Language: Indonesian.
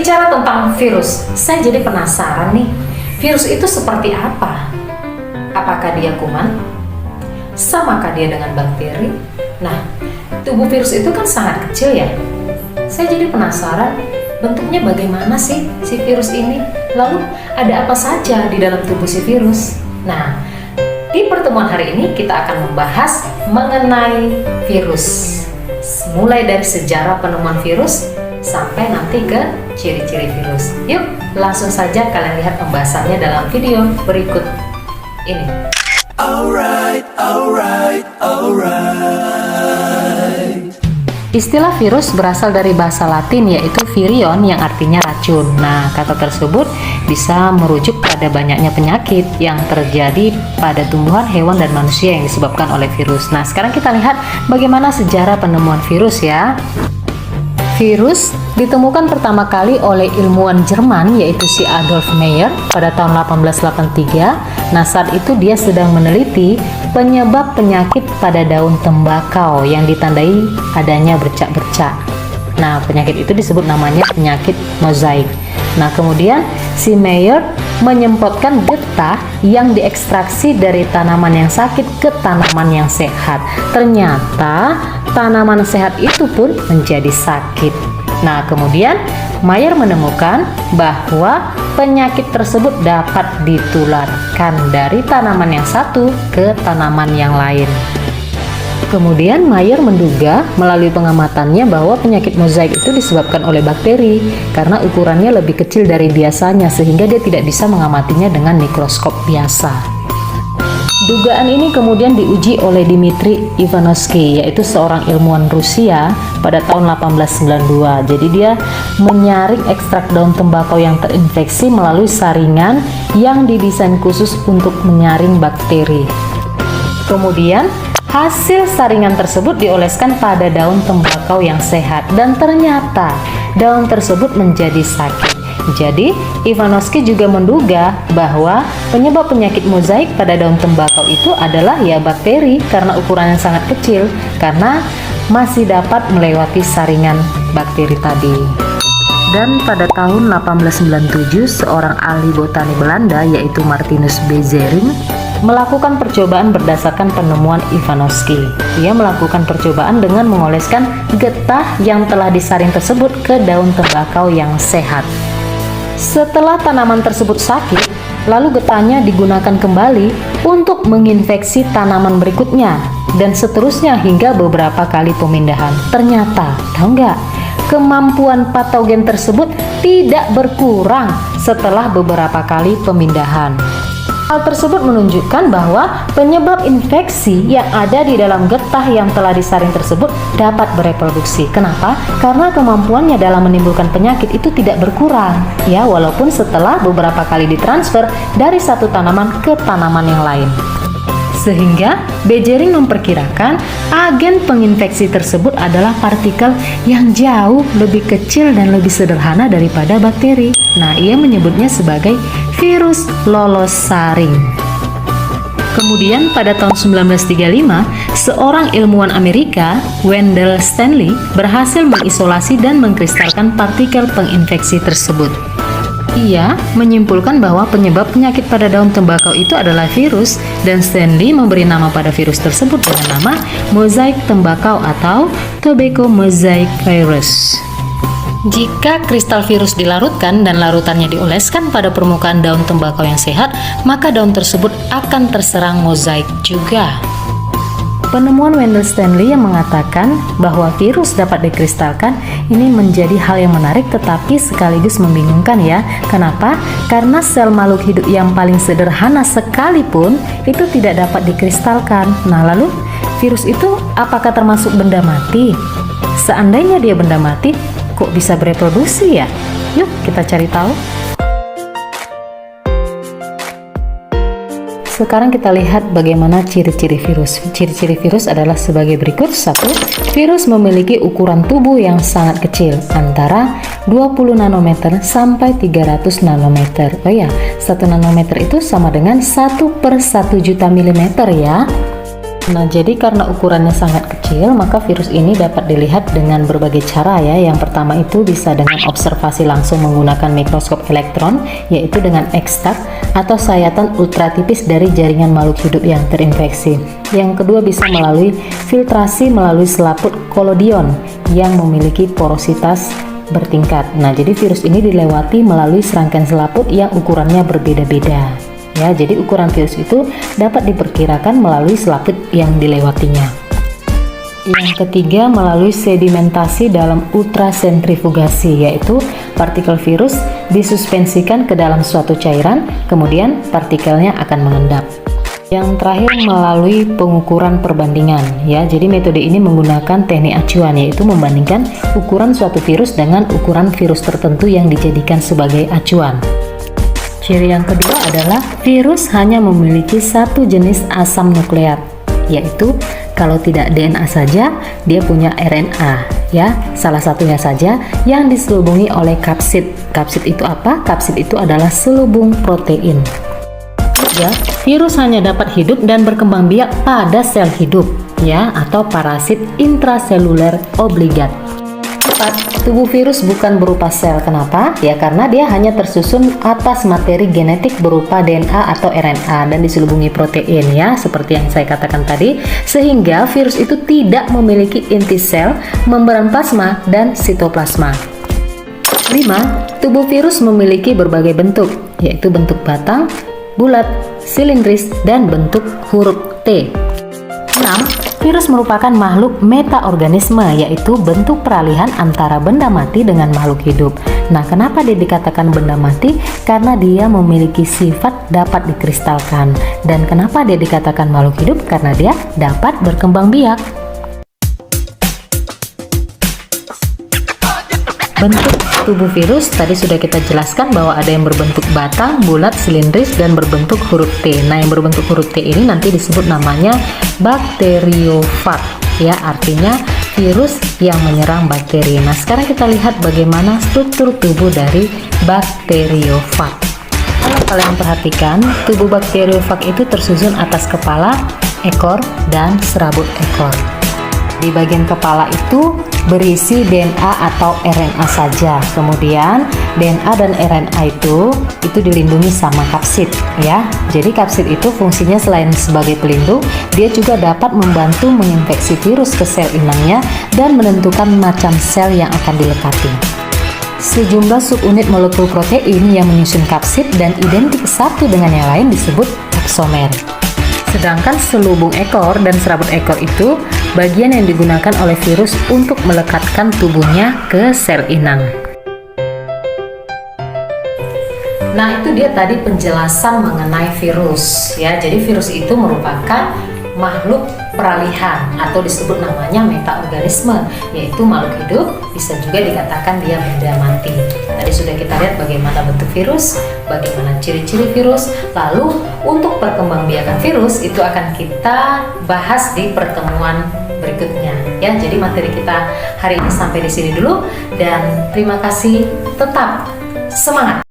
Bicara tentang virus, saya jadi penasaran nih. Virus itu seperti apa? Apakah dia kuman? Samakah dia dengan bakteri? Nah, tubuh virus itu kan sangat kecil ya. Saya jadi penasaran, bentuknya bagaimana sih si virus ini? Lalu ada apa saja di dalam tubuh si virus? Nah, di pertemuan hari ini kita akan membahas mengenai virus. Mulai dari sejarah penemuan virus sampai nanti ke ciri-ciri virus. Yuk, langsung saja kalian lihat pembahasannya dalam video berikut ini. Alright. Istilah virus berasal dari bahasa Latin yaitu virion yang artinya racun. Nah, kata tersebut bisa merujuk pada banyaknya penyakit yang terjadi pada tumbuhan, hewan, dan manusia yang disebabkan oleh virus. Nah, sekarang kita lihat bagaimana sejarah penemuan virus ya. Virus ditemukan pertama kali oleh ilmuwan Jerman yaitu si Adolf Meyer pada tahun 1883. Nah, saat itu dia sedang meneliti penyebab penyakit pada daun tembakau yang ditandai adanya bercak-bercak. Nah, penyakit itu disebut namanya penyakit mozaik. Nah, kemudian si Meyer menyemprotkan getah yang diekstraksi dari tanaman yang sakit ke tanaman yang sehat. Ternyata tanaman sehat itu pun menjadi sakit. Nah, kemudian Meyer menemukan bahwa penyakit tersebut dapat ditularkan dari tanaman yang satu ke tanaman yang lain. Kemudian Meyer menduga melalui pengamatannya bahwa penyakit mozaik itu disebabkan oleh bakteri karena ukurannya lebih kecil dari biasanya sehingga dia tidak bisa mengamatinya dengan mikroskop biasa. Dugaan ini kemudian diuji oleh Dmitri Ivanovsky yaitu seorang ilmuwan Rusia pada tahun 1892. Jadi dia menyaring ekstrak daun tembakau yang terinfeksi melalui saringan yang didesain khusus untuk menyaring bakteri. Kemudian hasil saringan tersebut dioleskan pada daun tembakau yang sehat dan ternyata daun tersebut menjadi sakit. Jadi, Ivanovsky juga menduga bahwa penyebab penyakit mozaik pada daun tembakau itu adalah ya bakteri karena ukurannya sangat kecil karena masih dapat melewati saringan bakteri tadi. Dan pada tahun 1897, seorang ahli botani Belanda yaitu Martinus Beijering melakukan percobaan berdasarkan penemuan Ivanovsky. Ia melakukan percobaan dengan mengoleskan getah yang telah disaring tersebut ke daun tembakau yang sehat. Setelah tanaman tersebut sakit, lalu getahnya digunakan kembali untuk menginfeksi tanaman berikutnya dan seterusnya hingga beberapa kali pemindahan. Ternyata, tahu nggak? Kemampuan patogen tersebut tidak berkurang setelah beberapa kali pemindahan. Hal tersebut menunjukkan bahwa penyebab infeksi yang ada di dalam getah yang telah disaring tersebut dapat bereproduksi. Kenapa? Karena kemampuannya dalam menimbulkan penyakit itu tidak berkurang, ya, walaupun setelah beberapa kali ditransfer dari satu tanaman ke tanaman yang lain. Sehingga Beijering memperkirakan agen penginfeksi tersebut adalah partikel yang jauh lebih kecil dan lebih sederhana daripada bakteri. Nah, ia menyebutnya sebagai virus lolos saring. Kemudian pada tahun 1935, seorang ilmuwan Amerika, Wendell Stanley, berhasil mengisolasi dan mengkristalkan partikel penginfeksi tersebut. Ia menyimpulkan bahwa penyebab penyakit pada daun tembakau itu adalah virus dan Stanley memberi nama pada virus tersebut dengan nama mozaik tembakau atau tobacco mosaic virus. Jika kristal virus dilarutkan dan larutannya dioleskan pada permukaan daun tembakau yang sehat, maka daun tersebut akan terserang mozaik juga. Penemuan Wendell Stanley yang mengatakan bahwa virus dapat dikristalkan ini menjadi hal yang menarik tetapi sekaligus membingungkan ya. Kenapa? Karena sel makhluk hidup yang paling sederhana sekalipun itu tidak dapat dikristalkan. Nah, lalu virus itu apakah termasuk benda mati? Seandainya dia benda mati, kok bisa bereproduksi ya? Yuk kita cari tahu. Sekarang kita lihat bagaimana ciri-ciri virus. Ciri-ciri virus adalah sebagai berikut. 1. Virus memiliki ukuran tubuh yang sangat kecil, antara 20 nanometer sampai 300 nanometer. Oh ya, 1 nanometer itu sama dengan 1/1 juta milimeter ya. Nah, jadi karena ukurannya sangat kecil, maka virus ini dapat dilihat dengan berbagai cara ya. Yang pertama itu bisa dengan observasi langsung menggunakan mikroskop elektron, yaitu dengan ekstrak atau sayatan ultratipis dari jaringan makhluk hidup yang terinfeksi. Yang kedua bisa melalui filtrasi melalui selaput kolodion yang memiliki porositas bertingkat. Nah, jadi virus ini dilewati melalui serangkaian selaput yang ukurannya berbeda-beda. Ya, jadi ukuran virus itu dapat diperkirakan melalui selaput yang dilewatinya. Yang ketiga melalui sedimentasi dalam ultrasentrifugasi, yaitu partikel virus disuspensikan ke dalam suatu cairan, kemudian partikelnya akan mengendap. Yang terakhir melalui pengukuran perbandingan, ya. Jadi metode ini menggunakan teknik acuan, yaitu membandingkan ukuran suatu virus dengan ukuran virus tertentu yang dijadikan sebagai acuan. Ciri yang kedua adalah virus hanya memiliki satu jenis asam nukleat, yaitu kalau tidak DNA saja, dia punya RNA, ya. Salah satunya saja yang diselubungi oleh kapsid. Kapsid itu apa? Kapsid itu adalah selubung protein. Ya, virus hanya dapat hidup dan berkembang biak pada sel hidup, ya, atau parasit intraseluler obligat. 4. Tubuh virus bukan berupa sel. Kenapa? Ya karena dia hanya tersusun atas materi genetik berupa DNA atau RNA dan diselubungi protein, ya, seperti yang saya katakan tadi, sehingga virus itu tidak memiliki inti sel, membran plasma, dan sitoplasma. 5. Tubuh virus memiliki berbagai bentuk, yaitu bentuk batang, bulat, silindris, dan bentuk huruf T. 6. Virus merupakan makhluk metaorganisme, yaitu bentuk peralihan antara benda mati dengan makhluk hidup. Nah, kenapa dia dikatakan benda mati? Karena dia memiliki sifat dapat dikristalkan. Dan kenapa dia dikatakan makhluk hidup? Karena dia dapat berkembang biak. Bentuk tubuh virus tadi sudah kita jelaskan bahwa ada yang berbentuk batang, bulat, silindris, dan berbentuk huruf T. Nah, yang berbentuk huruf T ini nanti disebut namanya bakteriofag, ya, artinya virus yang menyerang bakteri. Nah, sekarang kita lihat bagaimana struktur tubuh dari bakteriofag. Kalau kalian perhatikan, tubuh bakteriofag itu tersusun atas kepala, ekor, dan serabut ekor. Di bagian kepala itu berisi DNA atau RNA saja. Kemudian DNA dan RNA itu dilindungi sama kapsid, ya. Jadi kapsid itu fungsinya selain sebagai pelindung, dia juga dapat membantu menginfeksi virus ke sel inangnya dan menentukan macam sel yang akan dilekati. Sejumlah subunit molekul protein yang menyusun kapsid dan identik satu dengan yang lain disebut taksomer. Sedangkan selubung ekor dan serabut ekor itu bagian yang digunakan oleh virus untuk melekatkan tubuhnya ke sel inang. Nah, itu dia tadi penjelasan mengenai virus, ya. Jadi virus itu merupakan makhluk peralihan atau disebut namanya metaorganisme, yaitu makhluk hidup, bisa juga dikatakan dia benda mati. Tadi sudah kita lihat bagaimana bentuk virus, bagaimana ciri-ciri virus, lalu untuk perkembangbiakan virus itu akan kita bahas di pertemuan berikutnya, ya. Jadi materi kita hari ini sampai di sini dulu, dan terima kasih, tetap semangat.